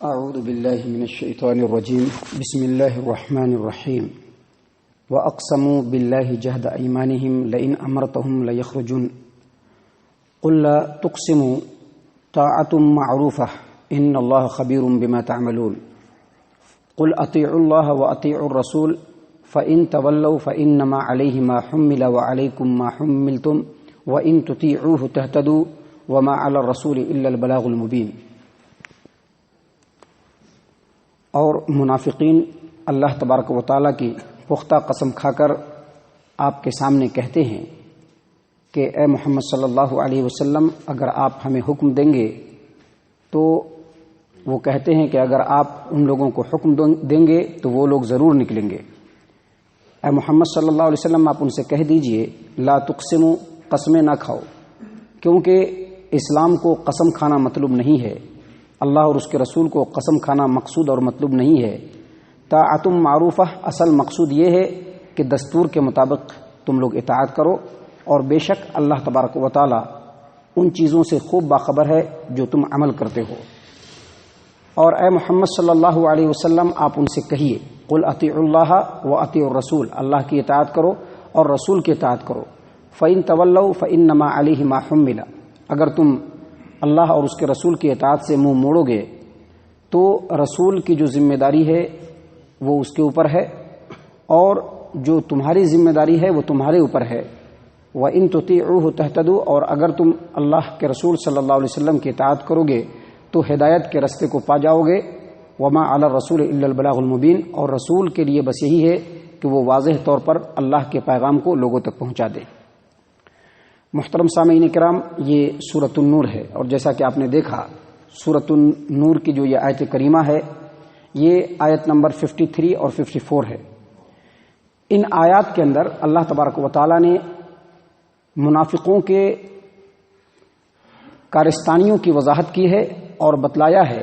اعوذ باللہ من الشیطان الرجیم بسم اللہ الرحمن الرحیم واقسموا باللہ جہد ایمانہم لئن امرتہم لیخرجن قل لا تقسموا طاعۃ معروفہ ان اللہ خبیر بما تعملون قل اطیعوا اللہ واطیعوا الرسول فإن تولوا فإنما علیہ ما حمل وعلیکم ما حملتم وإن تطیعوہ تہتدوا وما علی الرسول الا البلاغ المبین۔ اور منافقین اللہ تبارک و تعالیٰ کی پختہ قسم کھا کر آپ کے سامنے کہتے ہیں کہ اے محمد صلی اللہ علیہ وسلم، اگر آپ ہمیں حکم دیں گے تو وہ کہتے ہیں کہ اگر آپ ان لوگوں کو حکم دیں گے تو وہ لوگ ضرور نکلیں گے۔ اے محمد صلی اللہ علیہ وسلم، آپ ان سے کہہ دیجئے لا تقسموا، قسمیں نہ کھاؤ، کیونکہ اسلام کو قسم کھانا مطلوب نہیں ہے، اللہ اور اس کے رسول کو قسم کھانا مقصود اور مطلوب نہیں ہے۔ طاعۃ معروفہ، اصل مقصود یہ ہے کہ دستور کے مطابق تم لوگ اطاعت کرو، اور بے شک اللہ تبارک و تعالی ان چیزوں سے خوب باخبر ہے جو تم عمل کرتے ہو۔ اور اے محمد صلی اللہ علیہ وسلم، آپ ان سے کہیے قل اطیعوا اللہ واطیعوا الرسول، اللہ کی اطاعت کرو اور رسول کی اطاعت کرو۔ فإن تولوا فإنما علیہ ما حمل، اگر تم اللہ اور اس کے رسول کی اطاعت سے منہ موڑو گے تو رسول کی جو ذمہ داری ہے وہ اس کے اوپر ہے، اور جو تمہاری ذمہ داری ہے وہ تمہارے اوپر ہے۔ وَإِن تُطِيعُوهُ تَهْتَدُوا، اور اگر تم اللہ کے رسول صلی اللہ علیہ وسلم کی اطاعت کرو گے تو ہدایت کے رستے کو پا جاؤ گے۔ وَمَا عَلَى الرَّسُولِ إِلَّا الْبَلَاغُ الْمُبِينُ، اور رسول کے لیے بس یہی ہے کہ وہ واضح طور پر اللہ کے پیغام کو لوگوں تک پہنچا دے۔ محترم سامعین کرام، یہ سورۃ النور ہے، اور جیسا کہ آپ نے دیکھا سورۃ النور کی جو یہ آیت کریمہ ہے یہ آیت نمبر 53 اور 54 ہے۔ ان آیات کے اندر اللہ تبارک و تعالیٰ نے منافقوں کے کارستانیوں کی وضاحت کی ہے اور بتلایا ہے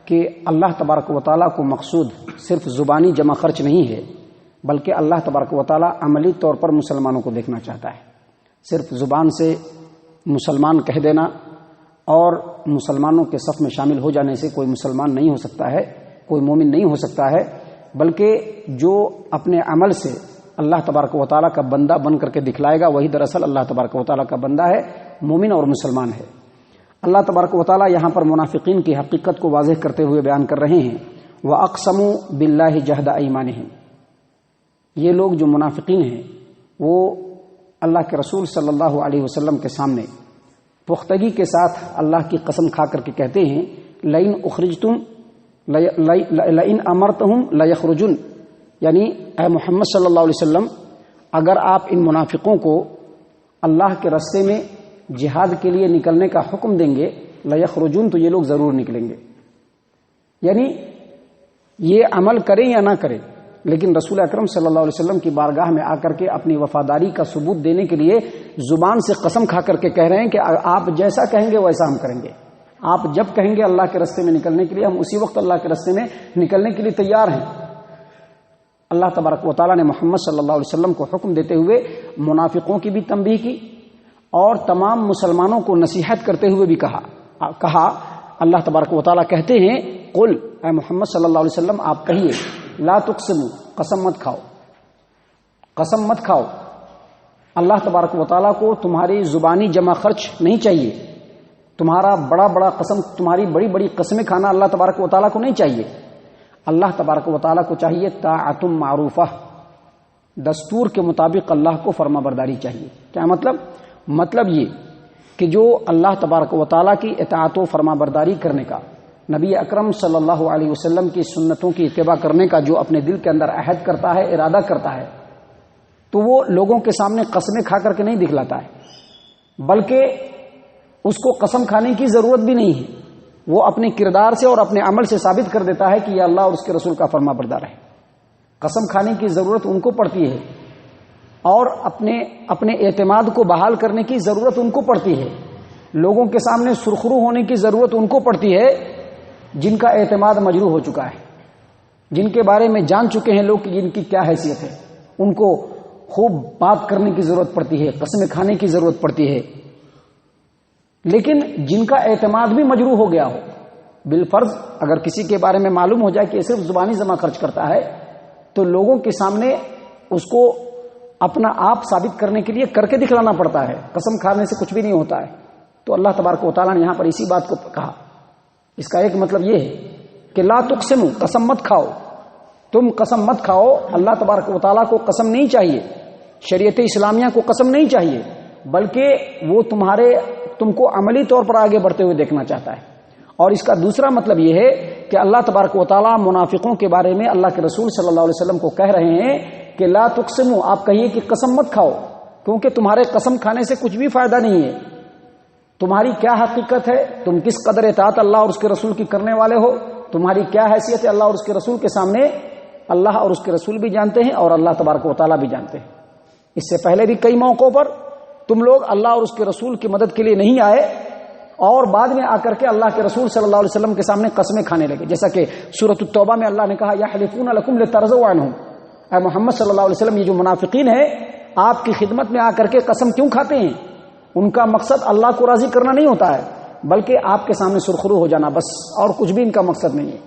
کہ اللہ تبارک و تعالیٰ کو مقصود صرف زبانی جمع خرچ نہیں ہے، بلکہ اللہ تبارک و تعالیٰ عملی طور پر مسلمانوں کو دیکھنا چاہتا ہے۔ صرف زبان سے مسلمان کہہ دینا اور مسلمانوں کے صف میں شامل ہو جانے سے کوئی مسلمان نہیں ہو سکتا ہے، کوئی مومن نہیں ہو سکتا ہے، بلکہ جو اپنے عمل سے اللہ تبارک و تعالیٰ کا بندہ بن کر کے دکھلائے گا وہی دراصل اللہ تبارک و تعالیٰ کا بندہ ہے، مومن اور مسلمان ہے۔ اللہ تبارک و تعالیٰ یہاں پر منافقین کی حقیقت کو واضح کرتے ہوئے بیان کر رہے ہیں وَأَقْسَمُوا بِاللَّهِ جَهْدَ أَيْمَانِهِمْ، یہ لوگ جو منافقین ہیں وہ اللہ کے رسول صلی اللہ علیہ وسلم کے سامنے پختگی کے ساتھ اللہ کی قسم کھا کر کے کہتے ہیں لئن اخرجتم لئن امرتہم لیخرجن، یعنی اے محمد صلی اللہ علیہ وسلم، اگر آپ ان منافقوں کو اللہ کے راستے میں جہاد کے لیے نکلنے کا حکم دیں گے لیخرجن، تو یہ لوگ ضرور نکلیں گے۔ یعنی یہ عمل کریں یا نہ کریں، لیکن رسول اکرم صلی اللہ علیہ وسلم کی بارگاہ میں آ کر کے اپنی وفاداری کا ثبوت دینے کے لیے زبان سے قسم کھا کر کے کہہ رہے ہیں کہ آپ جیسا کہیں گے ویسا ہم کریں گے، آپ جب کہیں گے اللہ کے راستے میں نکلنے کے لیے ہم اسی وقت اللہ کے راستے میں نکلنے کے لیے تیار ہیں۔ اللہ تبارک و تعالیٰ نے محمد صلی اللہ علیہ وسلم کو حکم دیتے ہوئے منافقوں کی بھی تنبیہ کی اور تمام مسلمانوں کو نصیحت کرتے ہوئے بھی کہا اللہ تبارک و تعالیٰ کہتے ہیں قل، اے محمد صلی اللہ علیہ وسلم آپ کہیے لا تقسموا، قسم مت کھاؤ، قسم مت کھاؤ۔ اللہ تبارک و تعالیٰ کو تمہاری زبانی جمع خرچ نہیں چاہیے، تمہارا بڑا قسم، تمہاری بڑی بڑی قسمیں کھانا اللہ تبارک و تعالیٰ کو نہیں چاہیے۔ اللہ تبارک و تعالیٰ کو چاہیے طاعۃ معروفہ، دستور کے مطابق اللہ کو فرما برداری چاہیے۔ کیا مطلب یہ کہ جو اللہ تبارک و تعالیٰ کی اطاعت و فرما برداری کرنے کا، نبی اکرم صلی اللہ علیہ وسلم کی سنتوں کی اتباع کرنے کا جو اپنے دل کے اندر عہد کرتا ہے، ارادہ کرتا ہے، تو وہ لوگوں کے سامنے قسمیں کھا کر کے نہیں دکھلاتا ہے، بلکہ اس کو قسم کھانے کی ضرورت بھی نہیں ہے، وہ اپنے کردار سے اور اپنے عمل سے ثابت کر دیتا ہے کہ یہ اللہ اور اس کے رسول کا فرما بردار ہے۔ قسم کھانے کی ضرورت ان کو پڑتی ہے اور اپنے اعتماد کو بحال کرنے کی ضرورت ان کو پڑتی ہے، لوگوں کے سامنے سرخرو ہونے کی ضرورت ان کو پڑتی ہے جن کا اعتماد مجروح ہو چکا ہے، جن کے بارے میں جان چکے ہیں لوگ کہ جن کی کیا حیثیت ہے، ان کو خوب بات کرنے کی ضرورت پڑتی ہے، قسمیں کھانے کی ضرورت پڑتی ہے۔ لیکن جن کا اعتماد بھی مجروح ہو گیا ہو، بالفرض اگر کسی کے بارے میں معلوم ہو جائے کہ یہ صرف زبانی جمع خرچ کرتا ہے تو لوگوں کے سامنے اس کو اپنا آپ ثابت کرنے کے لیے کر کے دکھلانا پڑتا ہے، قسم کھانے سے کچھ بھی نہیں ہوتا ہے۔ تو اللہ تبارک و تعالیٰ نے یہاں پر اسی بات کو کہا۔ اس کا ایک مطلب یہ ہے کہ لا تقسموا، قسم مت کھاؤ، تم قسم مت کھاؤ۔ اللہ تبارک و تعالیٰ کو قسم نہیں چاہیے، شریعت اسلامیہ کو قسم نہیں چاہیے، بلکہ وہ تم کو عملی طور پر آگے بڑھتے ہوئے دیکھنا چاہتا ہے۔ اور اس کا دوسرا مطلب یہ ہے کہ اللہ تبارک و تعالیٰ منافقوں کے بارے میں اللہ کے رسول صلی اللہ علیہ وسلم کو کہہ رہے ہیں کہ لا تقسموا، آپ کہیے کہ قسم مت کھاؤ، کیونکہ تمہارے قسم کھانے سے کچھ بھی فائدہ نہیں ہے۔ تمہاری کیا حقیقت ہے، تم کس قدر اطاعت اللہ اور اس کے رسول کی کرنے والے ہو، تمہاری کیا حیثیت ہے اللہ اور اس کے رسول کے سامنے، اللہ اور اس کے رسول بھی جانتے ہیں اور اللہ تبارک و تعالیٰ بھی جانتے ہیں۔ اس سے پہلے بھی کئی موقعوں پر تم لوگ اللہ اور اس کے رسول کی مدد کے لیے نہیں آئے اور بعد میں آ کر کے اللہ کے رسول صلی اللہ علیہ وسلم کے سامنے قسمیں کھانے لگے، جیسا کہ سورۃ التوبہ میں اللہ نے کہا یحلفون لکم لترضوا عنہم، اے محمد صلی اللہ علیہ وسلم یہ جو منافقین ہیں آپ کی خدمت میں آ کر کے قسم کیوں کھاتے ہیں؟ ان کا مقصد اللہ کو راضی کرنا نہیں ہوتا ہے بلکہ آپ کے سامنے سرخرو ہو جانا، بس، اور کچھ بھی ان کا مقصد نہیں ہے۔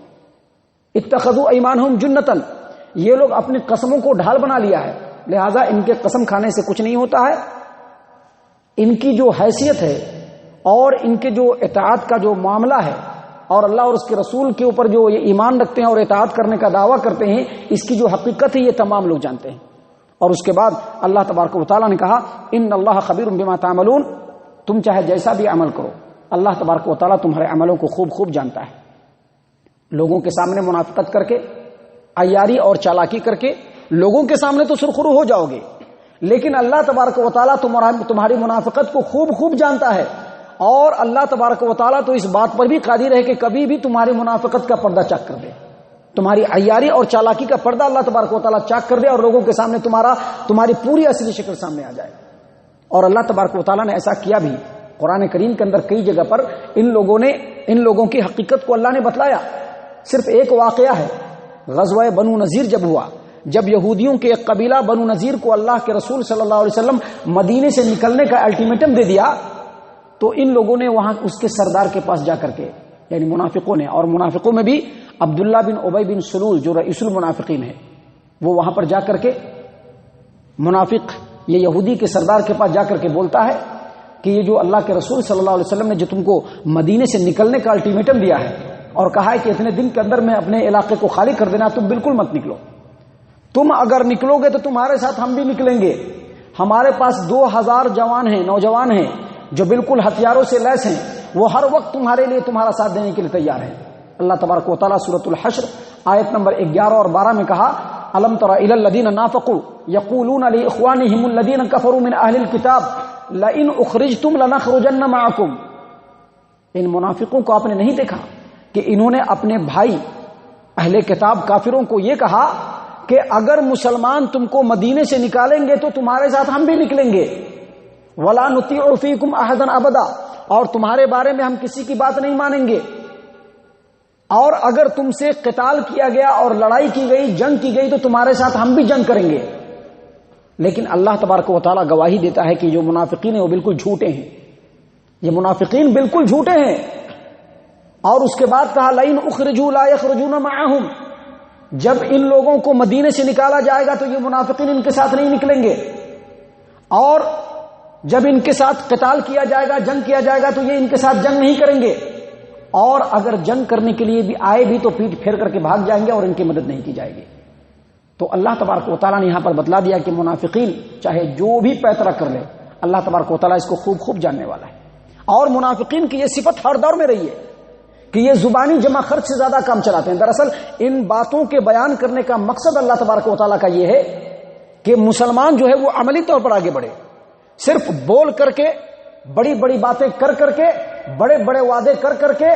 اتخذوا ایمانہم جنۃ، یہ لوگ اپنی قسموں کو ڈھال بنا لیا ہے، لہذا ان کے قسم کھانے سے کچھ نہیں ہوتا ہے۔ ان کی جو حیثیت ہے اور ان کے جو اطاعت کا جو معاملہ ہے اور اللہ اور اس کے رسول کے اوپر جو یہ ایمان رکھتے ہیں اور اطاعت کرنے کا دعویٰ کرتے ہیں، اس کی جو حقیقت ہے یہ تمام لوگ جانتے ہیں۔ اور اس کے بعد اللہ تبارک و تعالیٰ نے کہا ان اللہ خبیر بما تعملون، تم چاہے جیسا بھی عمل کرو اللہ تبارک و تعالیٰ تمہارے عملوں کو خوب خوب جانتا ہے۔ لوگوں کے سامنے منافقت کر کے، عیاری اور چالاکی کر کے لوگوں کے سامنے تو سرخرو ہو جاؤ گے، لیکن اللہ تبارک و تعالیٰ تمہاری منافقت کو خوب خوب جانتا ہے، اور اللہ تبارک و تعالیٰ تو اس بات پر بھی قادر ہے کہ کبھی بھی تمہاری منافقت کا پردہ چاک کر دے، تمہاری عیاری اور چالاکی کا پردہ اللہ تبارک و تعالیٰ چاک کر دے اور لوگوں کے سامنے تمہاری پوری اصلی شکل سامنے آ جائے۔ اور اللہ تبارک و تعالیٰ نے ایسا کیا بھی، قرآن کریم کے اندر کئی جگہ پر ان لوگوں کی حقیقت کو اللہ نے بتلایا۔ صرف ایک واقعہ ہے، غزوہ بنو نذیر جب ہوا، جب یہودیوں کے ایک قبیلہ بنو نذیر کو اللہ کے رسول صلی اللہ علیہ وسلم مدینے سے نکلنے کا الٹیمیٹم دے دیا، تو ان لوگوں نے وہاں اس کے سردار کے پاس جا کر کے، یعنی منافقوں نے، اور منافقوں میں بھی عبداللہ بن ابی بن سلول جو رئیس المنافقین ہے، وہ وہاں پر جا کر کے منافق یہ یہودی کے سردار کے پاس جا کر کے بولتا ہے کہ یہ جو اللہ کے رسول صلی اللہ علیہ وسلم نے جو تم کو مدینے سے نکلنے کا الٹیمیٹم دیا ہے اور کہا ہے کہ اتنے دن کے اندر میں اپنے علاقے کو خالی کر دینا، تم بالکل مت نکلو، تم اگر نکلو گے تو تمہارے ساتھ ہم بھی نکلیں گے، ہمارے پاس 2000 جوان ہیں، نوجوان ہیں جو بالکل ہتھیاروں سے لیس ہیں، وہ ہر وقت تمہارے لیے تمہارا ساتھ دینے کے لیے تیار ہیں۔ اللہ تبارک و تعالیٰ سورۃ الحشر آیت نمبر 11 اور 12 میں کہا الم تر الی الذین نافقوا یقولون لاخوانهم الذین کفروا من اہل الکتاب لئن اخرجتم لنخرجن معکم، ان منافقوں کو آپ نے نہیں دیکھا کہ انہوں نے اپنے بھائی اہل کتاب کافروں کو یہ کہا کہ اگر مسلمان تم کو مدینے سے نکالیں گے تو تمہارے ساتھ ہم بھی نکلیں گے، ولا نطیع فیکم احدا ابدا، اور تمہارے بارے میں ہم کسی کی بات نہیں مانیں گے، اور اگر تم سے قتال کیا گیا اور لڑائی کی گئی، جنگ کی گئی، تو تمہارے ساتھ ہم بھی جنگ کریں گے۔ لیکن اللہ تبارک و تعالیٰ گواہی دیتا ہے کہ جو منافقین ہیں وہ بالکل جھوٹے ہیں، یہ منافقین بالکل جھوٹے ہیں۔ اور اس کے بعد کہا لئن اخرجوا لا یخرجون معهم، جب ان لوگوں کو مدینے سے نکالا جائے گا تو یہ منافقین ان کے ساتھ نہیں نکلیں گے، اور جب ان کے ساتھ قتال کیا جائے گا، جنگ کیا جائے گا، تو یہ ان کے ساتھ جنگ نہیں کریں گے، اور اگر جنگ کرنے کے لیے بھی آئے بھی تو پیٹ پھیر کر کے بھاگ جائیں گے اور ان کی مدد نہیں کی جائے گی۔ تو اللہ تبارک و تعالیٰ نے یہاں پر بتلا دیا کہ منافقین چاہے جو بھی پیترا کر لے، اللہ تبارک و تعالیٰ اس کو خوب خوب جاننے والا ہے۔ اور منافقین کی یہ صفت ہر دور میں رہی ہے کہ یہ زبانی جمع خرچ سے زیادہ کام چلاتے ہیں۔ دراصل ان باتوں کے بیان کرنے کا مقصد اللہ تبارک و تعالیٰ کا یہ ہے کہ مسلمان جو ہے وہ عملی طور پر آگے بڑھے، صرف بول کر کے، بڑی بڑی باتیں کر کر کے، بڑے بڑے وعدے کر کر کے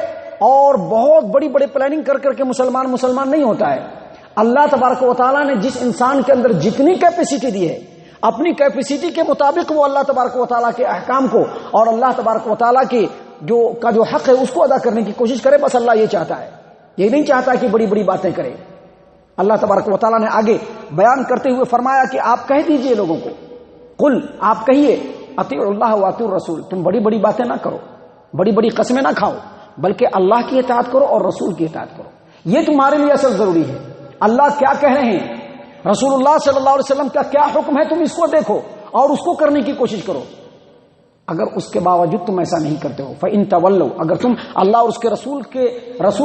اور بہت بڑی بڑی پلاننگ کر کر کے مسلمان نہیں ہوتا ہے۔ اللہ تبارک و تعالیٰ نے جس انسان کے اندر جتنی کیپیسٹی دی ہے، اپنی کیپیسٹی کے مطابق وہ اللہ تبارک و تعالیٰ کے احکام کو اور اللہ تبارک و تعالیٰ کی جو حق ہے اس کو ادا کرنے کی کوشش کرے، بس اللہ یہ چاہتا ہے، یہ نہیں چاہتا کہ بڑی بڑی باتیں کرے۔ اللہ تبارک و تعالیٰ نے آگے بیان کرتے ہوئے فرمایا کہ آپ کہہ دیجئے لوگوں کو، قل، آپ کہیے، اطیعوا اللہ واطیعوا الرسول، تم بڑی بڑی باتیں نہ کرو، بڑی بڑی قسمیں نہ کھاؤ، بلکہ اللہ کی اطاعت کرو اور رسول کی اطاعت کرو. یہ تمہارے لیے اصل ضروری ہے. اللہ کیا کہہ رہے ہیں، رسول اللہ صلی اللہ علیہ وسلم کا کیا حکم ہے، تم اس کو دیکھو اور اس کو کرنے کی کوشش کرو. اگر اس کے باوجود تم ایسا نہیں کرتے ہو، فَإِن تَوَلَّوْا، اگر تم اللہ اور اس کے رسول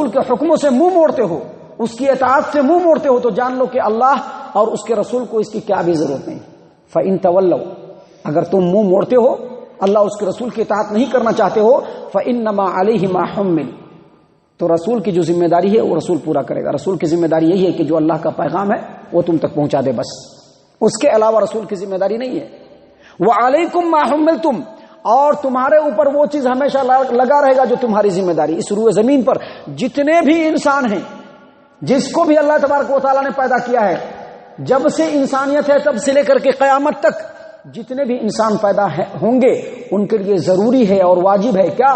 کے حکموں سے منہ موڑتے ہو، اس کی اطاعت سے منہ موڑتے ہو، تو جان لو کہ اللہ اور اس کے رسول کو اس کی کیا بھی ضرورت نہیں. فَإِن تَوَلَّوْا، اگر تم منہ موڑتے ہو، اللہ اس کے رسول کی اطاعت نہیں کرنا چاہتے ہو، فَإِنَّمَا عَلَيْهِ مَا حُمِّلَ، تو رسول کی جو ذمہ داری ہے وہ رسول پورا کرے گا. رسول کی ذمہ داری یہی ہے کہ جو اللہ کا پیغام ہے وہ تم تک پہنچا دے، بس. اس کے علاوہ رسول کی ذمہ داری نہیں ہے. وَعَلَيْكُمْ مَا حُمِّلْتُمْ، اور تمہارے اوپر وہ چیز ہمیشہ لگا رہے گا جو تمہاری ذمہ داری. اس روئے زمین پر جتنے بھی انسان ہیں، جس کو بھی اللہ تبارک و تعالیٰ نے پیدا کیا ہے، جب سے انسانیت ہے تب سے لے کر کے قیامت تک جتنے بھی انسان پیدا ہوں گے، ان کے لیے ضروری ہے اور واجب ہے کیا،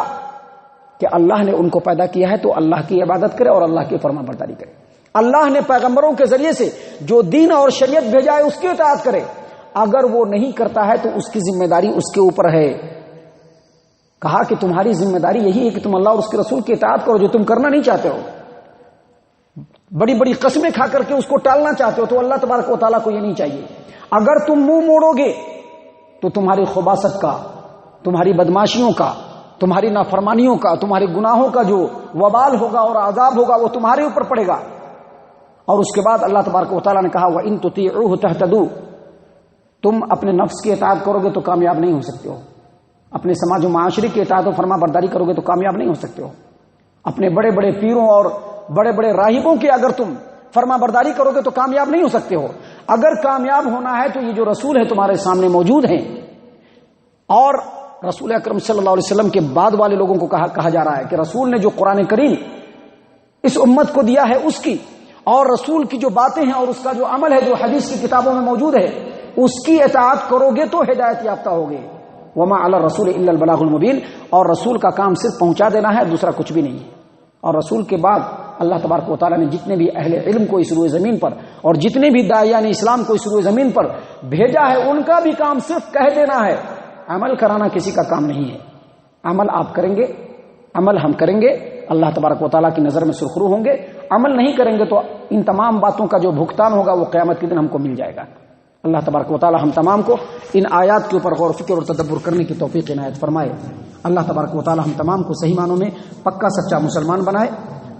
کہ اللہ نے ان کو پیدا کیا ہے تو اللہ کی عبادت کرے اور اللہ کی فرما برداری کرے. اللہ نے پیغمبروں کے ذریعے سے جو دین اور شریعت بھیجا ہے اس کی اطاعت کرے. اگر وہ نہیں کرتا ہے تو اس کی ذمہ داری اس کے اوپر ہے. کہا کہ تمہاری ذمہ داری یہی ہے کہ تم اللہ اور اس کے رسول کی اطاعت کرو جو تم کرنا نہیں چاہتے ہو. بڑی بڑی قسمیں کھا کر کے اس کو ٹالنا چاہتے ہو تو اللہ تبارک و تعالیٰ کو یہ نہیں چاہیے. اگر تم منہ موڑو گے تو تمہاری خباثت کا، تمہاری بدماشیوں کا، تمہاری نافرمانیوں کا، تمہارے گناہوں کا جو وبال ہوگا اور عذاب ہوگا وہ تمہارے اوپر پڑے گا. اور اس کے بعد اللہ تبارک و تعالیٰ نے کہا وَإِن تُطِيعُوهُ تَهْتَدُوا، تم اپنے نفس کی اطاعت کرو گے تو کامیاب نہیں ہو سکتے ہو. اپنے سماج و معاشرے کی اطاعت و فرما برداری کرو گے تو کامیاب نہیں ہو سکتے ہو. اپنے بڑے بڑے پیروں اور بڑے بڑے راہبوں کی اگر تم فرما برداری کرو گے تو کامیاب نہیں ہو سکتے ہو. اگر کامیاب ہونا ہے تو یہ جو رسول ہے تمہارے سامنے موجود ہیں، اور رسول اکرم صلی اللہ علیہ وسلم کے بعد والے لوگوں کو کہا جا رہا ہے کہ رسول نے جو قرآن کریم اس امت کو دیا ہے اس کی، اور رسول کی جو باتیں ہیں اور اس کا جو عمل ہے جو حدیث کی کتابوں میں موجود ہے اس کی اطاعت کرو گے تو ہدایت یافتہ ہوگے. وما علی الرسول الا البلاغ المبین، اور رسول کا کام صرف پہنچا دینا ہے، دوسرا کچھ بھی نہیں ہے. اور رسول کے بعد اللہ تبارک و تعالیٰ نے جتنے بھی اہل علم کو اس روئے زمین پر اور جتنے بھی داعیان اسلام کو اس روئے زمین پر بھیجا ہے ان کا بھی کام صرف کہہ دینا ہے، عمل کرانا کسی کا کام نہیں ہے. عمل آپ کریں گے، عمل ہم کریں گے، اللہ تبارک و تعالیٰ کی نظر میں سرخرو ہوں گے. عمل نہیں کریں گے تو ان تمام باتوں کا جو بھگتان ہوگا وہ قیامت کے دن ہم کو مل جائے گا. اللہ تبارک و تعالیٰ ہم تمام کو ان آیات کے اوپر غور و فکر اور تدبر کرنے کی توفیق عنایت فرمائے. اللہ تبارک و تعالیٰ ہم تمام کو صحیح معنوں میں پکا سچا مسلمان بنائے،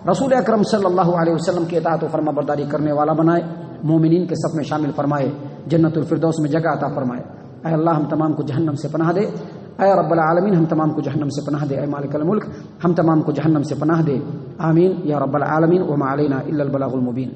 رسول اکرم صلی اللہ علیہ وسلم کی اطاعت و فرما برداری کرنے والا بنائے، مومنین کے صف میں شامل فرمائے، جنت الفردوس میں جگہ عطا فرمائے. اے اللہ ہم تمام کو جہنم سے پناہ دے. اے رب العالمین ہم تمام کو جہنم سے پناہ دے. اے مالک الملک ہم تمام کو جہنم سے پناہ دے. آمین یا رب العالمین. وما علینا الا البلاغ المبین.